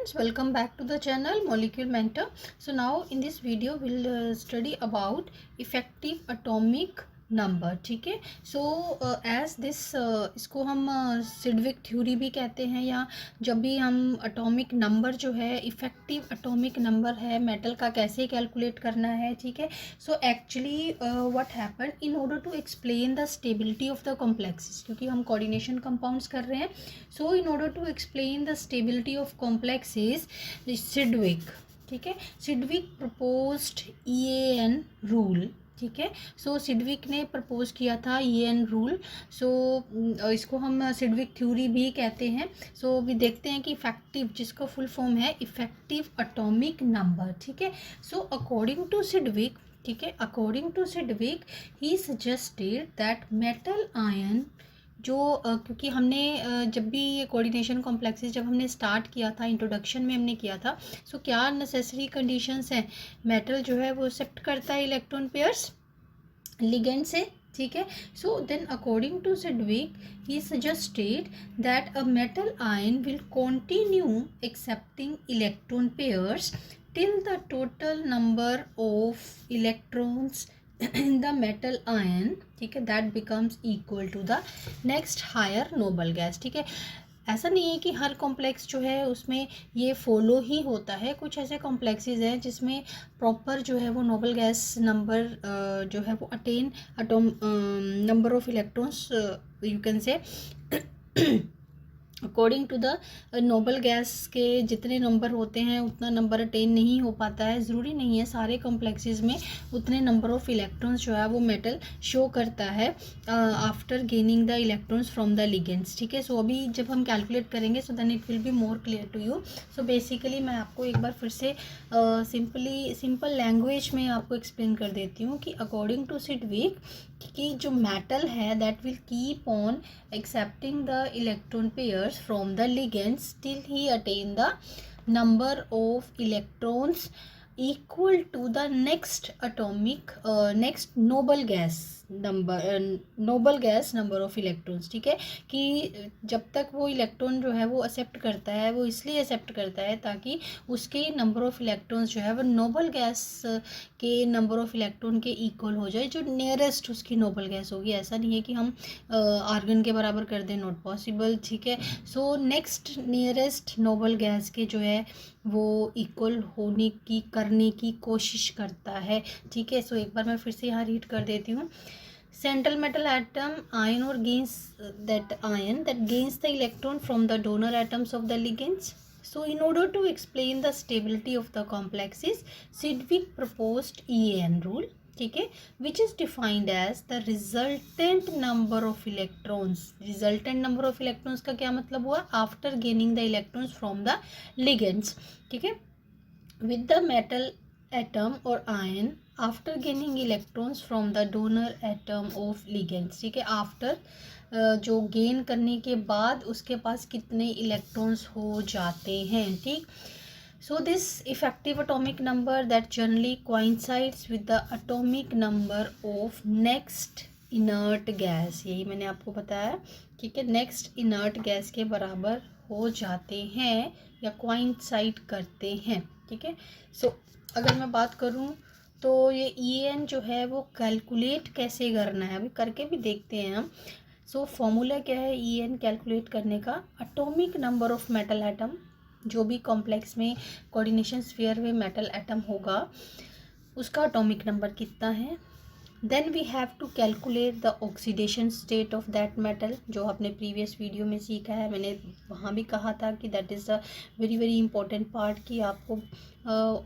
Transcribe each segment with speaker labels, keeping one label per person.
Speaker 1: friends, welcome back to the channel Molecule Mentor. So now in this video we'll study about effective atomic number. ठीक है. So as this इसको हम Sidgwick theory भी कहते हैं, या जब भी हम अटोमिक नंबर जो है इफ़ेक्टिव अटोमिक नंबर है मेटल का कैसे कैलकुलेट करना है. ठीक है. So actually what happen in order to explain the stability of the complexes, क्योंकि हम कोऑर्डिनेशन कंपाउंड्स कर रहे हैं. So in order to explain the stability of complexes Sidgwick, ठीक है, सिडविक प्रपोज्ड EAN रूल. ठीक है. सो सिडविक ने प्रपोज किया था EAN रूल. सो इसको हम सिडविक थ्योरी भी कहते हैं. सो भी देखते हैं कि इफेक्टिव, जिसका फुल फॉर्म है इफेक्टिव एटॉमिक नंबर. ठीक है. सो अकॉर्डिंग टू सिडविक, ठीक है, according to Sidgwick he suggested that metal ion जो क्योंकि हमने जब भी ये कोऑर्डिनेशन कॉम्प्लेक्सेस जब हमने स्टार्ट किया था, इंट्रोडक्शन में हमने किया था, सो क्या नेसेसरी कंडीशंस हैं. मेटल जो है वो एक्सेप्ट करता है इलेक्ट्रॉन पेयर्स लिगेंड से. ठीक है. So then according to Sidgwick he suggested that a metal ion will continue accepting electron pairs till the total number of electrons in the metal ion, ठीक है, that becomes equal to the next higher noble gas. ठीक है. ऐसा नहीं है कि हर complex जो है उसमें ये फॉलो ही होता है. कुछ ऐसे कॉम्प्लेक्सेस हैं जिसमें प्रॉपर जो है वो नोबल गैस नंबर जो है वो attain atom number of electrons you can say according to the noble gas के जितने नंबर होते हैं उतना नंबर अटेन नहीं हो पाता है. ज़रूरी नहीं है सारे कॉम्प्लेक्सेस में उतने नंबर ऑफ इलेक्ट्रॉन्स जो है वो मेटल शो करता है after gaining the electrons from the ligands. ठीक है. सो अभी जब हम कैलकुलेट करेंगे so then it will be more clear to you. So basically मैं आपको एक बार फिर से सिंपल लैंग्वेज में आपको एक्सप्लेन कर देती हूँ कि अकॉर्डिंग टू सिडविक कि जो मेटल है that will keep on accepting the electron pairs from the ligands till he attain the number of electrons equal to the next atomic next noble gas number of electrons. ठीक है. कि जब तक वो electron जो है वो एक्सेप्ट करता है, वो इसलिए एक्सेप्ट करता है ताकि उसके नंबर ऑफ इलेक्ट्रॉन्स जो है वो नोबल गैस के नंबर ऑफ इलेक्ट्रॉन के इक्वल हो जाए, जो नियरेस्ट उसकी नोबल गैस होगी. ऐसा नहीं है कि हम आर्गन के बराबर कर दें, नॉट पॉसिबल. ठीक है. So next nearest noble gas के जो है वो इक्वल होने की करने की कोशिश करता है. ठीक है. सो एक बार मैं फिर से यहाँ रीड कर देती हूँ. Central metal atom ion or gains that ion that gains the electron from the donor atoms of the ligands. So in order to explain the stability of the complexes, Sidgwick proposed EAN rule, ठीक है, which is defined as the resultant number of electrons. Resultant number of electrons का क्या मतलब हुआ? After gaining the electrons from the ligands. ठीक है. With the metal atom or ion after gaining electrons from the donor atom of ligands. ठीक है. After जो gain करने के बाद उसके पास कितने इलेक्ट्रॉन्स हो जाते हैं. ठीक. So this effective atomic number that generally coincides with the atomic number of next inert gas, यही मैंने आपको बताया. ठीक है. नेक्स्ट इनर्ट गैस के बराबर हो जाते हैं या coincide करते हैं. ठीक है. सो अगर मैं बात करूं तो ये EAN जो है वो कैलकुलेट कैसे करना है अभी करके भी देखते हैं हम. सो फॉर्मूला क्या है EAN कैलकुलेट करने का? Atomic number of metal atom, जो भी कॉम्प्लेक्स में कोऑर्डिनेशन स्फीयर में मेटल एटम होगा उसका एटॉमिक नंबर कितना है. Then we have to calculate the oxidation state of that metal, जो आपने प्रीवियस वीडियो में सीखा है. मैंने वहाँ भी कहा था कि that is a very very important part कि आपको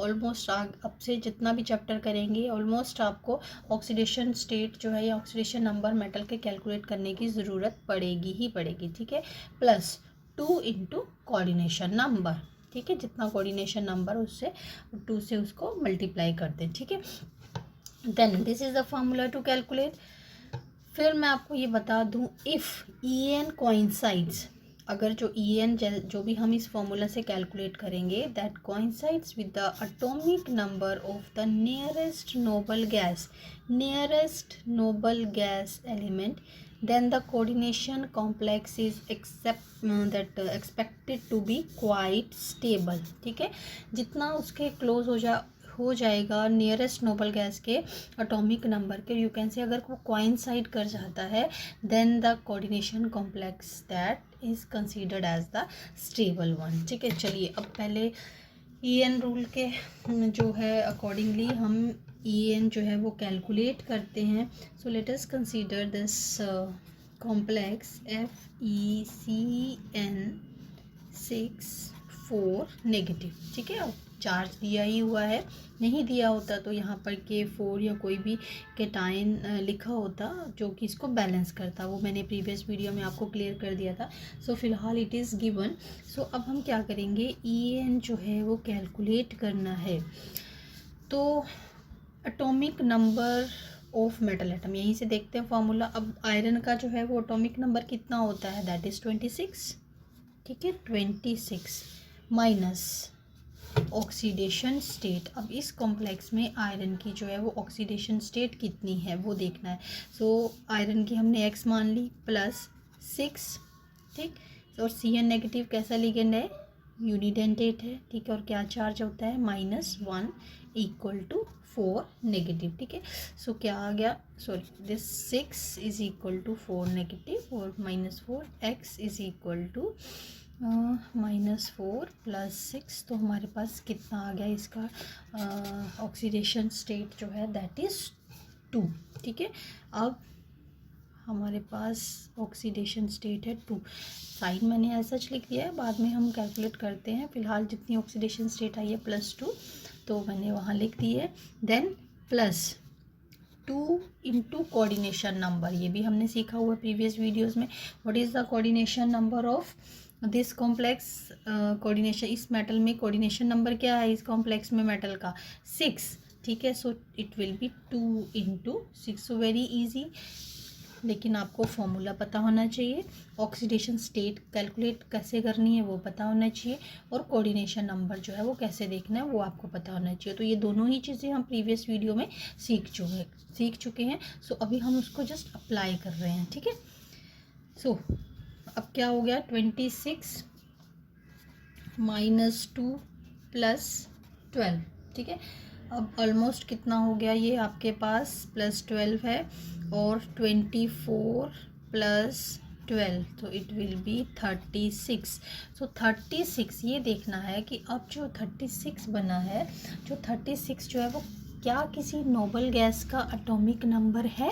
Speaker 1: ऑलमोस्ट अब से जितना भी चैप्टर करेंगे ऑलमोस्ट आपको ऑक्सीडेशन स्टेट जो है या ऑक्सीडेशन नंबर मेटल के कैलकुलेट करने की ज़रूरत पड़ेगी ही पड़ेगी. ठीक है. Plus 2 into coordination number. ठीक है. जितना कोऑर्डिनेशन नंबर उससे 2 से उसको मल्टीप्लाई कर दें. ठीक है. Then this is the formula to calculate. फिर मैं आपको ये बता दूं, इफ़ EAN कोइंसाइड्स, अगर जो EAN जो भी हम इस फार्मूला से कैलकुलेट करेंगे that coincides with the atomic number of the nearest noble gas element then the coordination complex is expected to be quite stable. ठीक है, जितना उसके क्लोज हो जाएगा नियरेस्ट नोबल गैस के एटॉमिक नंबर के, यू कैन से अगर वो कोइंसाइड कर जाता है, then the coordination complex that is considered as the stable one. ठीक है, चलिए अब पहले EN रूल के जो है अकॉर्डिंगली हम EN जो है वो कैलकुलेट करते हैं. So let us consider this complex FeCN 6,4 negative. ठीक है, अब चार्ज दिया ही हुआ है, नहीं दिया होता तो यहाँ पर K4 या कोई भी केटाइन लिखा होता जो कि इसको बैलेंस करता. वो मैंने प्रीवियस वीडियो में आपको क्लियर कर दिया था. सो फिलहाल इट इज़ गिवन. सो अब हम क्या करेंगे, EN जो है वो कैलकुलेट करना है. तो atomic number of metal atom, यहीं से देखते हैं फॉर्मूला. अब आयरन का जो है वो एटॉमिक नंबर कितना होता है, दैट इज़ 26. ठीक है, 26 माइनस ऑक्सीडेशन स्टेट. अब इस कॉम्प्लेक्स में आयरन की जो है वो ऑक्सीडेशन स्टेट कितनी है वो देखना है. सो आयरन की हमने X मान ली +6. ठीक, और Cn नेगेटिव कैसा लिगेंड है, यूनिडेंटेट है. ठीक है, और क्या चार्ज होता है, -1 = 4 नेगेटिव. ठीक है, सो क्या आ गया, सॉरी दिस 6 = 4 नेगेटिव और -4 X = -4 + 6. तो हमारे पास कितना आ गया इसका ऑक्सीडेशन स्टेट जो है दैट इज़ 2. ठीक है, अब हमारे पास ऑक्सीडेशन स्टेट है 2. साइन मैंने ऐसा लिख दिया है, बाद में हम कैलकुलेट करते हैं. फिलहाल जितनी ऑक्सीडेशन स्टेट आई है +2, तो मैंने वहाँ लिख दी है. देन +2 × कोऑर्डिनेशन नंबर, ये भी हमने सीखा हुआ प्रीवियस वीडियोस में. What is the coordination number of this complex. Coordination इस मेटल में कोऑर्डिनेशन नंबर क्या है इस कॉम्प्लेक्स में मेटल का, 6. ठीक है, so it will B 2 × 6. So very easy, लेकिन आपको फॉर्मूला पता होना चाहिए, ऑक्सीडेशन स्टेट कैलकुलेट कैसे करनी है वो पता होना चाहिए, और कोऑर्डिनेशन नंबर जो है वो कैसे देखना है वो आपको पता होना चाहिए. तो ये दोनों ही चीज़ें हम प्रीवियस वीडियो में सीख चुके हैं. सो अभी हम उसको जस्ट अप्लाई कर रहे हैं. ठीक है, सो अब क्या हो गया, 26 -2 + 12. ठीक है, अब ऑलमोस्ट कितना हो गया, ये आपके पास +12 है और 24 + 12, तो इट विल बी 36. सो 36 ये देखना है कि अब जो 36 बना है, जो 36 जो है वो क्या किसी नोबल गैस का एटॉमिक नंबर है.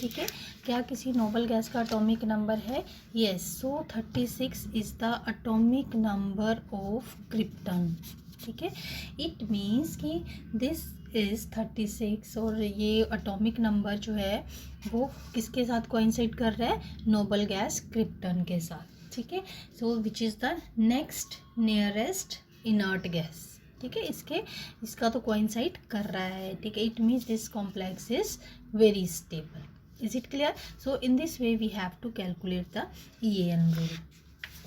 Speaker 1: ठीक है, क्या किसी नोबल गैस का एटॉमिक नंबर है, yes. So 36 is the atomic number of krypton. ठीक है, इट मीन्स कि दिस इज़ 36 और ये एटॉमिक नंबर जो है वो किसके साथ कोइंसाइड कर रहा है, नोबल गैस क्रिप्टन के साथ. ठीक है, so which is the next nearest inert gas. ठीक है, इसका तो कोइंसाइड कर रहा है. ठीक है, it means this complex is very stable. Is it clear. So in this way we have to calculate the EN rule,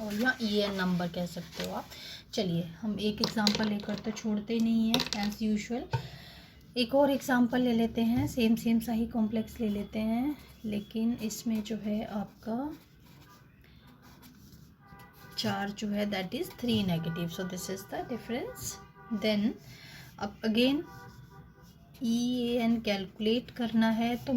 Speaker 1: और यहाँ EN नंबर कह सकते हो आप. चलिए हम एक एग्जांपल लेकर तो छोड़ते नहीं हैं एज यूजुअल. एक और एग्जांपल ले लेते हैं, सेम सा ही कॉम्प्लेक्स ले लेते हैं, लेकिन इसमें जो है आपका चार्ज जो है that is 3 negative. So this is the difference. Then अब अगेन EN कैलकुलेट करना है, तो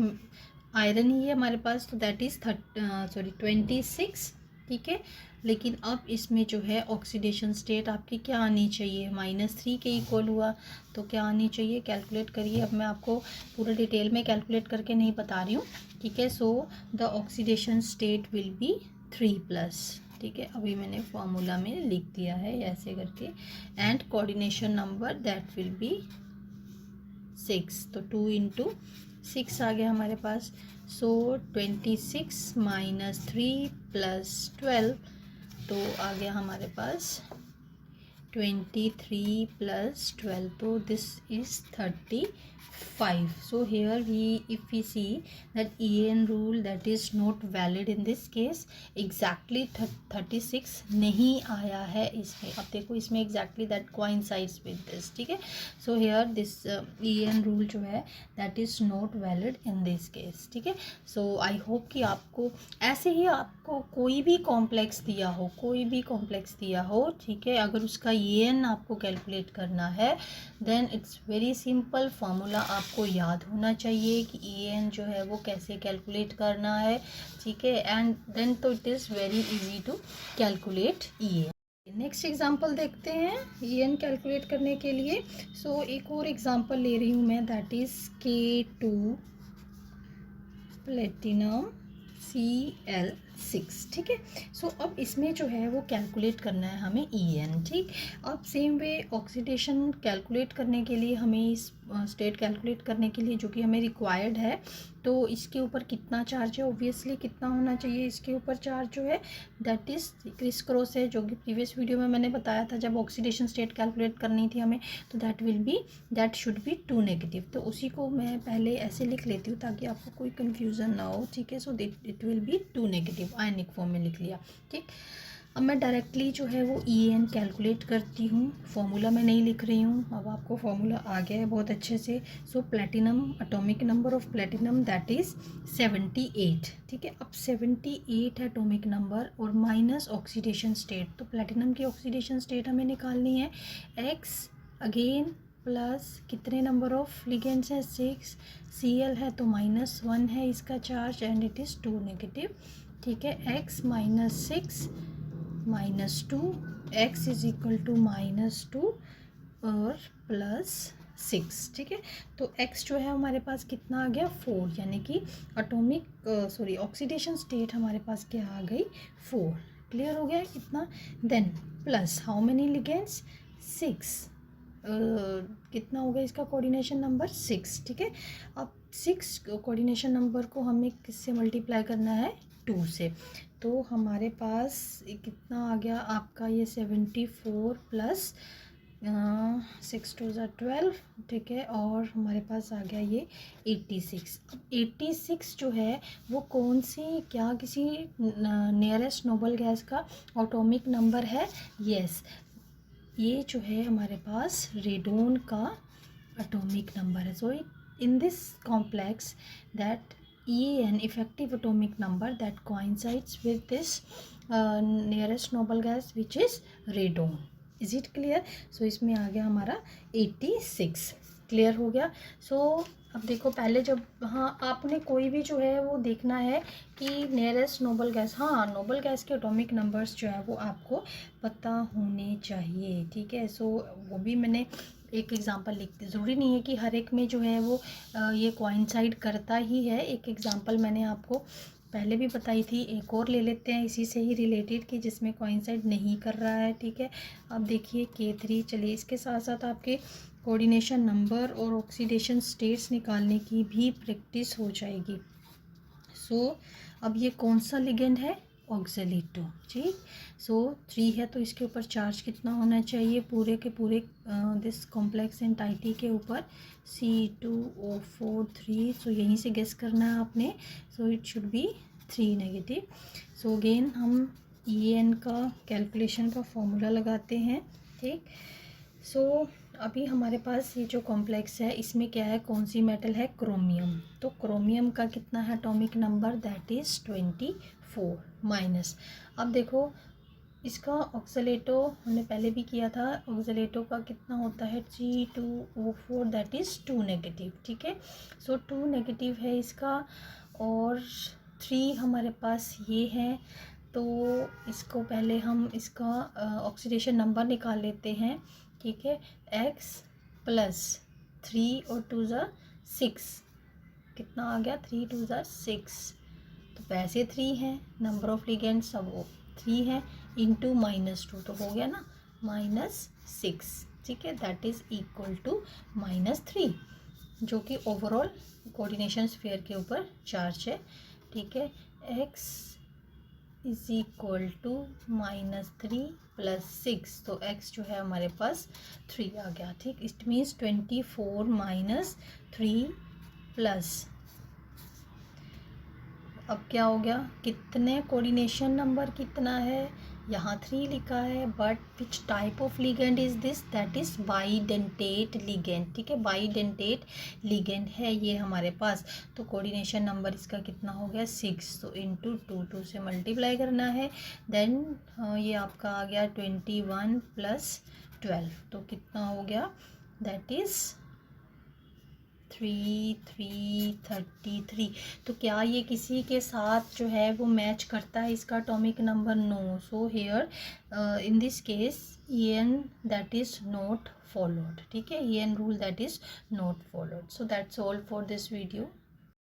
Speaker 1: आयरन ही है हमारे पास, तो दैट इज़ 26. ठीक है, लेकिन अब इसमें जो है ऑक्सीडेशन स्टेट आपकी क्या आनी चाहिए, -3 के इक्वल हुआ, तो क्या आनी चाहिए, कैलकुलेट करिए. अब मैं आपको पूरा डिटेल में कैलकुलेट करके नहीं बता रही हूँ. ठीक है, so the oxidation state will be 3+. ठीक है, अभी मैंने फॉर्मूला में लिख दिया है ऐसे करके. And coordination number that will be 6, तो 2 × 6 आ गया हमारे पास. सो 26 - 3 + 12, तो आ गया हमारे पास 23 + 12, तो this is 35. 5. So here if we see that EN rule that is not valid in this case, exactly 36 नहीं आया है इसमें. अब देखो इसमें exactly that coincides with this. ठीक है. So here this EN rule जो है that is not valid in this case. ठीक है. So I hope कि आपको ऐसे ही आपको कोई भी कॉम्प्लेक्स दिया हो, ठीक है, अगर उसका EN आपको कैलकुलेट करना है then it's very simple. Formula आपको याद होना चाहिए कि EN जो है वो कैसे कैलकुलेट करना है. ठीक है. एंड देन तो it is very easy to calculate EN. Next example देखते हैं EN कैलकुलेट करने के लिए. सो एक और एग्जांपल ले रही हूँ मैं, that is K2 platinum Cl6. ठीक है. सो अब इसमें जो है वो कैलकुलेट करना है हमें EN. ठीक. अब सेम वे ऑक्सीडेशन कैलकुलेट करने के लिए हमें इस स्टेट कैलकुलेट करने के लिए जो कि हमें रिक्वायर्ड है, तो इसके ऊपर कितना चार्ज है, ऑब्वियसली कितना होना चाहिए इसके ऊपर चार्ज जो है, दैट इज़ क्रिस क्रॉस है, जो कि प्रीवियस वीडियो में मैंने बताया था जब ऑक्सीडेशन स्टेट कैलकुलेट करनी थी हमें, तो दैट शुड बी 2 नेगेटिव. तो उसी को मैं पहले ऐसे लिख लेती हूँ ताकि आपको कोई कन्फ्यूज़न ना हो. ठीक है. So it will B 2 negative, ionic form में लिख लिया. ठीक. अब मैं डायरेक्टली जो है वो EN कैलकुलेट करती हूँ, फॉर्मूला मैं नहीं लिख रही हूँ. अब आपको फॉर्मूला आ गया है बहुत अच्छे से. So platinum, atomic number of platinum that is 78. ठीक है. अब 78 है एटॉमिक नंबर और माइनस ऑक्सीडेशन स्टेट. तो प्लेटिनम की ऑक्सीडेशन स्टेट हमें निकालनी है. X अगेन प्लस कितने नंबर ऑफ लिगेंड्स हैं, 6. Cl है तो -1 है इसका charge and it is 2 negative. ठीक है. X -6 -2, X is equal to -2 और +6. ठीक है. तो X जो है हमारे पास कितना आ गया, 4, यानी कि ऑक्सीडेशन स्टेट हमारे पास क्या आ गई, 4. क्लियर हो गया कितना. Then plus how many ligands, 6. कितना होगा इसका कोऑर्डिनेशन नंबर, 6. ठीक है. अब 6 कोऑर्डिनेशन नंबर को हमें किससे मल्टीप्लाई करना है, 2 से. तो हमारे पास कितना आ गया आपका ये 74 प्लस 6 2 12. ठीक है. और हमारे पास आ गया ये 86. अब 86 जो है वो कौन सी, क्या किसी नियरेस्ट नोबल गैस का एटॉमिक नंबर है. यस, ये जो है हमारे पास रेडोन का एटॉमिक नंबर है. So in this complex that EN effective atomic number that coincides with this nearest noble gas which is radon. Is it clear? So इसमें आ गया हमारा 86. क्लियर हो गया. सो अब देखो पहले जब, हाँ, आपने कोई भी जो है वो देखना है कि नियरेस्ट नोबल गैस, हाँ, नोबल गैस के एटॉमिक नंबर्स जो है वो आपको पता होने चाहिए. ठीक है. सो वो भी मैंने एक एग्जांपल लिखती, ज़रूरी नहीं है कि हर एक में जो है वो ये कोइंसाइड करता ही है. एक एग्जांपल मैंने आपको पहले भी बताई थी, एक और ले लेते हैं इसी से ही रिलेटेड कि जिसमें कोइंसाइड नहीं कर रहा है. ठीक है. अब देखिए K3. चलिए इसके साथ साथ आपके कोऑर्डिनेशन नंबर और ऑक्सीडेशन स्टेट्स निकालने की भी प्रैक्टिस हो जाएगी. सो अब ये कौन सा लिगेंड है, ऑक्जेलिटो. ठीक. सो 3 है तो इसके ऊपर चार्ज कितना होना चाहिए, पूरे के पूरे दिस कॉम्प्लेक्स एंटाइटी के ऊपर, C2O4 3. सो यहीं से गेस करना है आपने. So it should be 3 negative. So again हम EN का कैलकुलेशन का फॉर्मूला लगाते हैं. ठीक. सो अभी हमारे पास ये जो कॉम्प्लेक्स है इसमें क्या है, कौन सी मेटल है, क्रोमियम. तो क्रोमियम का कितना है atomic number, that is 24 minus. अब देखो इसका ऑक्सीलेटो हमने पहले भी किया था, ऑक्सीलेटो का कितना होता है, C2O4 दैट इज़ 2 नेगेटिव. ठीक है. सो 2 नेगेटिव है इसका और 3 हमारे पास ये है. तो इसको पहले हम इसका ऑक्सीडेशन नंबर निकाल लेते हैं. ठीक है. X प्लस 3 और 2 ज़ा 6. कितना आ गया, 3 2 ज़ा 6. तो वैसे 3 हैं, नंबर ऑफ लिगेंड सब वो 3 है, इंटू -2 तो हो गया ना, -6. ठीक है. दैट इज़ इक्वल टू -3, जो कि ओवरऑल कोऑर्डिनेशन स्फीयर के ऊपर चार्ज है. ठीक है. X इज इक्वल टू -3 + 6, तो x जो है हमारे पास 3 आ गया। ठीक, इट मीन्स 24 - 3 प्लस, अब क्या हो गया, कितने कोऑर्डिनेशन नंबर कितना है, यहाँ 3 लिखा है, but which type of ligand is this, that is bidentate ligand. ठीक है, बाइडेंटेट लिगेंड है ये हमारे पास। तो कोऑर्डिनेशन नंबर इसका कितना हो गया 6, तो इंटू 2 से मल्टीप्लाई करना है। देन ये आपका आ गया 21 + 12, तो कितना हो गया, दैट इज़ 33। तो क्या ये किसी के साथ जो है वो मैच करता है इसका atomic number? No. So here in this case EN that is not followed. ठीक है, EN rule that is not followed. So that's all for this video.